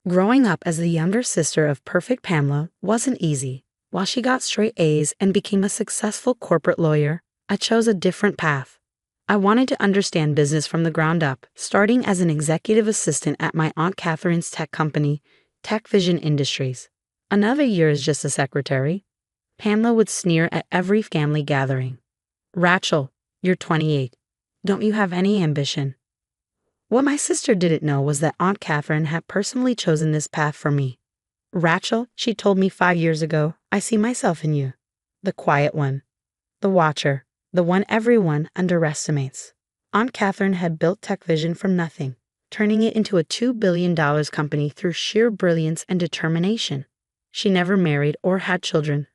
Growing up as the younger sister of perfect Pamela wasn't easy. While she got straight A's and became a successful corporate lawyer, I chose a different path. I wanted to understand business from the ground up, starting as an executive assistant at my Aunt Catherine's tech company, Tech Vision Industries. Another year as just a secretary. Pamela would sneer at every family gathering. Rachel, you're 28. Don't you have any ambition? What my sister didn't know was that Aunt Catherine had personally chosen this path for me. Rachel, she told me 5 years ago, I see myself in you. The quiet one. The watcher. The one everyone underestimates. Aunt Catherine had built Tech Vision from nothing, turning it into a $2 billion company through sheer brilliance and determination. She never married or had children,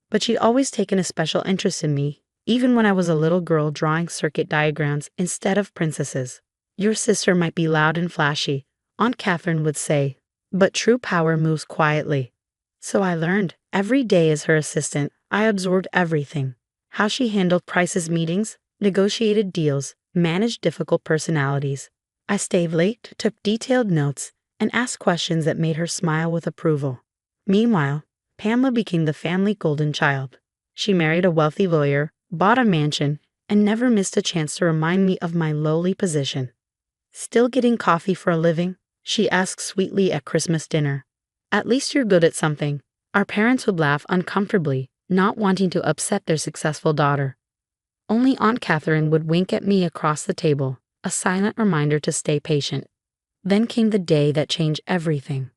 but she'd always taken a special interest in me, even when I was a little girl drawing circuit diagrams instead of princesses. Your sister might be loud and flashy, Aunt Catherine would say, but true power moves quietly. So I learned. Every day as her assistant, I absorbed everything. How she handled crisis meetings, negotiated deals, managed difficult personalities. I stayed late, took detailed notes, and asked questions that made her smile with approval. Meanwhile, Pamela became the family golden child. She married a wealthy lawyer, bought a mansion, and never missed a chance to remind me of my lowly position. Still getting coffee for a living? She asked sweetly at Christmas dinner. At least you're good at something. Our parents would laugh uncomfortably, not wanting to upset their successful daughter. Only Aunt Catherine would wink at me across the table, a silent reminder to stay patient. Then came the day that changed everything.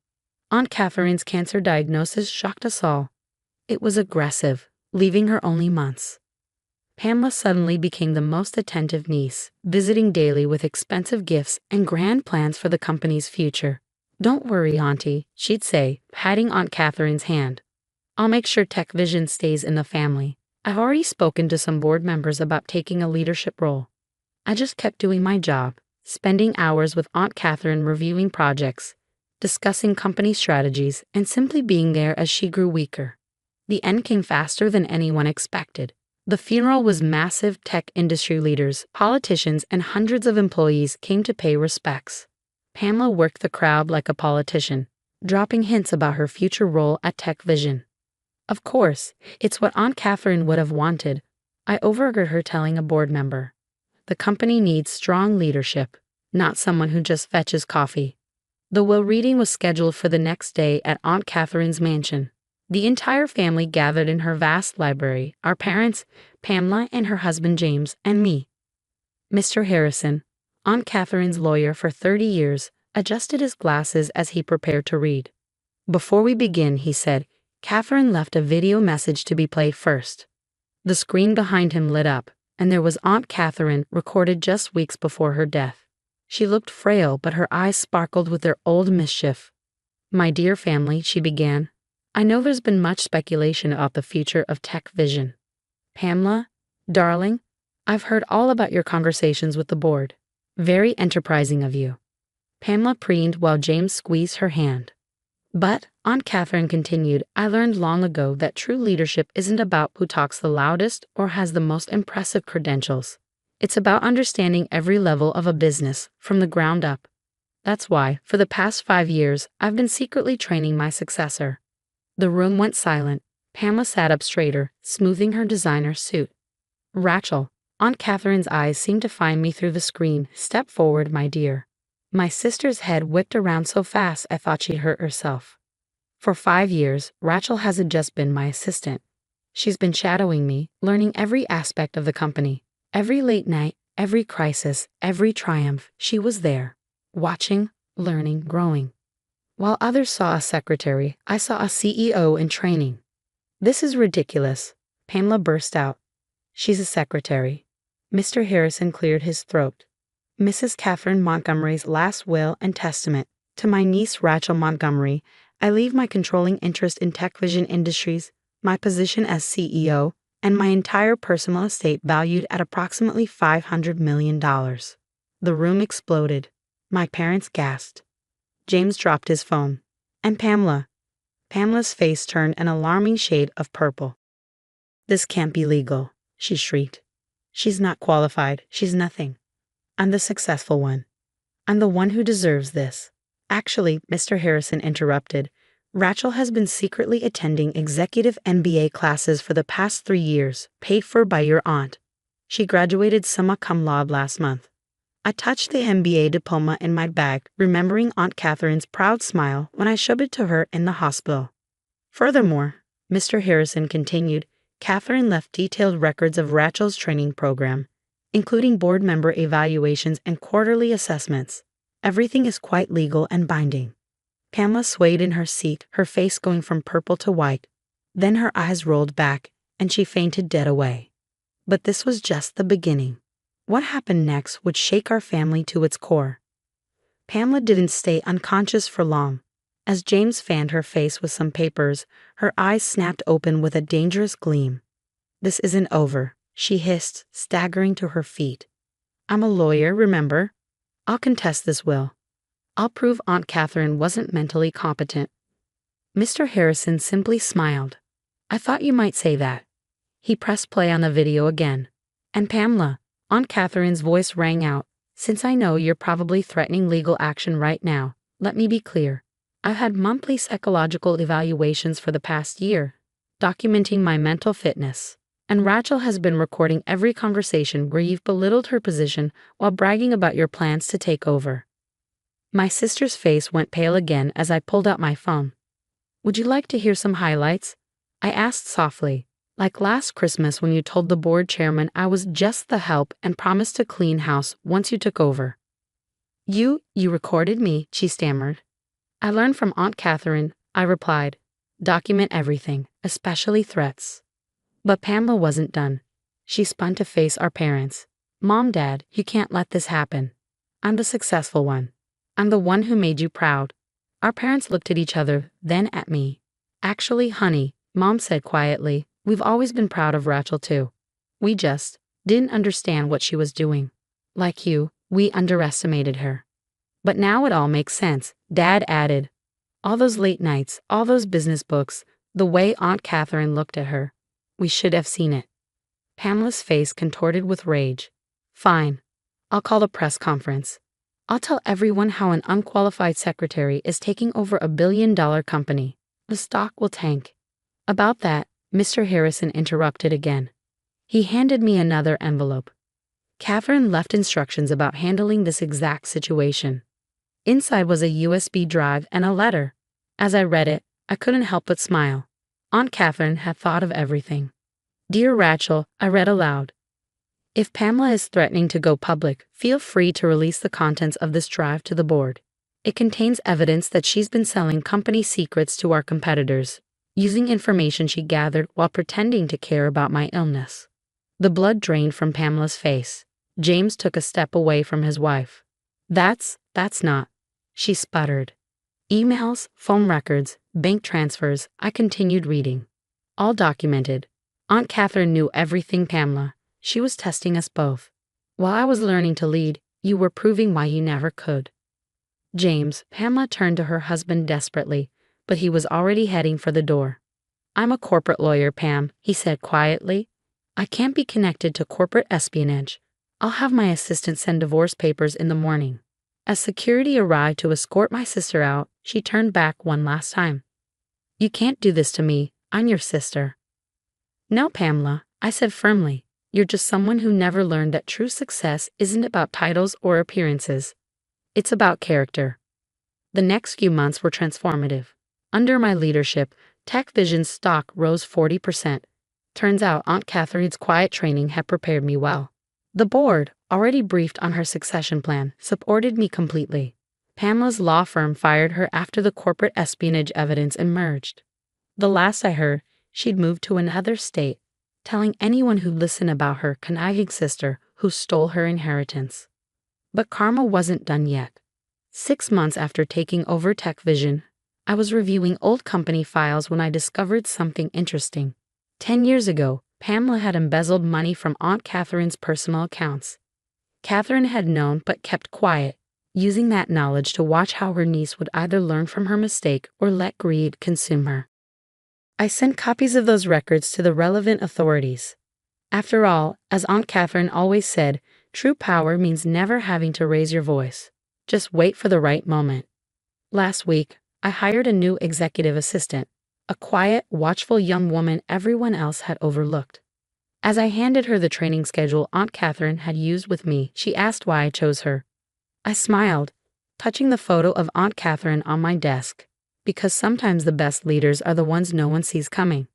Aunt Catherine's cancer diagnosis shocked us all. It was aggressive, leaving her only months. Pamela suddenly became the most attentive niece, visiting daily with expensive gifts and grand plans for the company's future. Don't worry, Auntie, she'd say, patting Aunt Catherine's hand. I'll make sure Tech Vision stays in the family. I've already spoken to some board members about taking a leadership role. I just kept doing my job, spending hours with Aunt Catherine reviewing projects, discussing company strategies, and simply being there as she grew weaker. The end came faster than anyone expected. The funeral was massive. Tech industry leaders, politicians, and hundreds of employees came to pay respects. Pamela worked the crowd like a politician, dropping hints about her future role at Tech Vision. Of course, it's what Aunt Catherine would have wanted. I overheard her telling a board member, "The company needs strong leadership, not someone who just fetches coffee." The will reading was scheduled for the next day at Aunt Catherine's mansion. The entire family gathered in her vast library, our parents, Pamela and her husband James, and me. Mr. Harrison, Aunt Catherine's lawyer for 30 years, adjusted his glasses as he prepared to read. Before we begin, he said, Catherine left a video message to be played first. The screen behind him lit up, and there was Aunt Catherine recorded just weeks before her death. She looked frail, but her eyes sparkled with their old mischief. My dear family, she began, I know there's been much speculation about the future of Tech Vision. Pamela, darling, I've heard all about your conversations with the board. Very enterprising of you. Pamela preened while James squeezed her hand. But, Aunt Catherine continued, I learned long ago that true leadership isn't about who talks the loudest or has the most impressive credentials. It's about understanding every level of a business, from the ground up. That's why, for the past 5 years, I've been secretly training my successor. The room went silent. Pamela sat up straighter, smoothing her designer suit. Rachel, Aunt Catherine's eyes seemed to find me through the screen. Step forward, my dear. My sister's head whipped around so fast I thought she'd hurt herself. For 5 years, Rachel hasn't just been my assistant. She's been shadowing me, learning every aspect of the company. Every late night, every crisis, every triumph, she was there, watching, learning, growing. While others saw a secretary, I saw a CEO in training. This is ridiculous, Pamela burst out. She's a secretary. Mr. Harrison cleared his throat. Mrs. Catherine Montgomery's last will and testament. To my niece Rachel Montgomery, I leave my controlling interest in Tech Vision Industries, my position as CEO, and my entire personal estate valued at approximately $500 million. The room exploded. My parents gasped. James dropped his phone. And Pamela. Pamela's face turned an alarming shade of purple. This can't be legal, she shrieked. She's not qualified. She's nothing. I'm the successful one. I'm the one who deserves this. Actually, Mr. Harrison interrupted. Rachel has been secretly attending executive MBA classes for the past 3 years, paid for by your aunt. She graduated summa cum laude last month. I touched the MBA diploma in my bag, remembering Aunt Catherine's proud smile when I showed it to her in the hospital. Furthermore, Mr. Harrison continued, Catherine left detailed records of Rachel's training program, including board member evaluations and quarterly assessments. Everything is quite legal and binding. Pamela swayed in her seat, her face going from purple to white. Then her eyes rolled back, and she fainted dead away. But this was just the beginning. What happened next would shake our family to its core. Pamela didn't stay unconscious for long. As James fanned her face with some papers, her eyes snapped open with a dangerous gleam. This isn't over, she hissed, staggering to her feet. I'm a lawyer, remember? I'll contest this will. I'll prove Aunt Catherine wasn't mentally competent. Mr. Harrison simply smiled. I thought you might say that. He pressed play on the video again. And Pamela, Aunt Catherine's voice rang out, since I know you're probably threatening legal action right now, let me be clear. I've had monthly psychological evaluations for the past year, documenting my mental fitness. And Rachel has been recording every conversation where you've belittled her position while bragging about your plans to take over. My sister's face went pale again as I pulled out my phone. Would you like to hear some highlights? I asked softly, like last Christmas when you told the board chairman I was just the help and promised to clean house once you took over. You recorded me, she stammered. I learned from Aunt Catherine, I replied. Document everything, especially threats. But Pamela wasn't done. She spun to face our parents. Mom, Dad, you can't let this happen. I'm the successful one. I'm the one who made you proud. Our parents looked at each other, then at me. Actually, honey, Mom said quietly, we've always been proud of Rachel too. We just didn't understand what she was doing. Like you, we underestimated her. But now it all makes sense, Dad added. All those late nights, all those business books, the way Aunt Catherine looked at her. We should have seen it. Pamela's face contorted with rage. Fine. I'll call a press conference. I'll tell everyone how an unqualified secretary is taking over $1 billion company. The stock will tank. About that, Mr. Harrison interrupted again. He handed me another envelope. Catherine left instructions about handling this exact situation. Inside was a USB drive and a letter. As I read it, I couldn't help but smile. Aunt Catherine had thought of everything. Dear Rachel, I read aloud. If Pamela is threatening to go public, feel free to release the contents of this drive to the board. It contains evidence that she's been selling company secrets to our competitors, using information she gathered while pretending to care about my illness. The blood drained from Pamela's face. James took a step away from his wife. That's not. She sputtered. Emails, phone records, bank transfers, I continued reading. All documented. Aunt Catherine knew everything, Pamela. She was testing us both. While I was learning to lead, you were proving why you never could. James, Pamela turned to her husband desperately, but he was already heading for the door. I'm a corporate lawyer, Pam, he said quietly. I can't be connected to corporate espionage. I'll have my assistant send divorce papers in the morning. As security arrived to escort my sister out, she turned back one last time. You can't do this to me. I'm your sister. No, Pamela, I said firmly. You're just someone who never learned that true success isn't about titles or appearances. It's about character. The next few months were transformative. Under my leadership, TechVision's stock rose 40%. Turns out Aunt Catherine's quiet training had prepared me well. The board, already briefed on her succession plan, supported me completely. Pamela's law firm fired her after the corporate espionage evidence emerged. The last I heard, she'd moved to another state, telling anyone who'd listen about her conniving sister who stole her inheritance. But karma wasn't done yet. 6 months after taking over TechVision, I was reviewing old company files when I discovered something interesting. 10 years ago, Pamela had embezzled money from Aunt Catherine's personal accounts. Catherine had known but kept quiet, using that knowledge to watch how her niece would either learn from her mistake or let greed consume her. I sent copies of those records to the relevant authorities. After all, as Aunt Catherine always said, true power means never having to raise your voice. Just wait for the right moment. Last week, I hired a new executive assistant, a quiet, watchful young woman everyone else had overlooked. As I handed her the training schedule Aunt Catherine had used with me, she asked why I chose her. I smiled, touching the photo of Aunt Catherine on my desk, because sometimes the best leaders are the ones no one sees coming.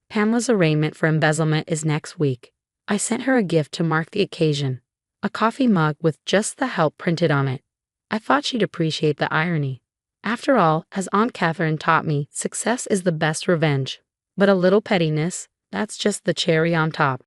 Pamela's arraignment for embezzlement is next week. I sent her a gift to mark the occasion, a coffee mug with just the help printed on it. I thought she'd appreciate the irony. After all, as Aunt Catherine taught me, success is the best revenge. But a little pettiness, that's just the cherry on top.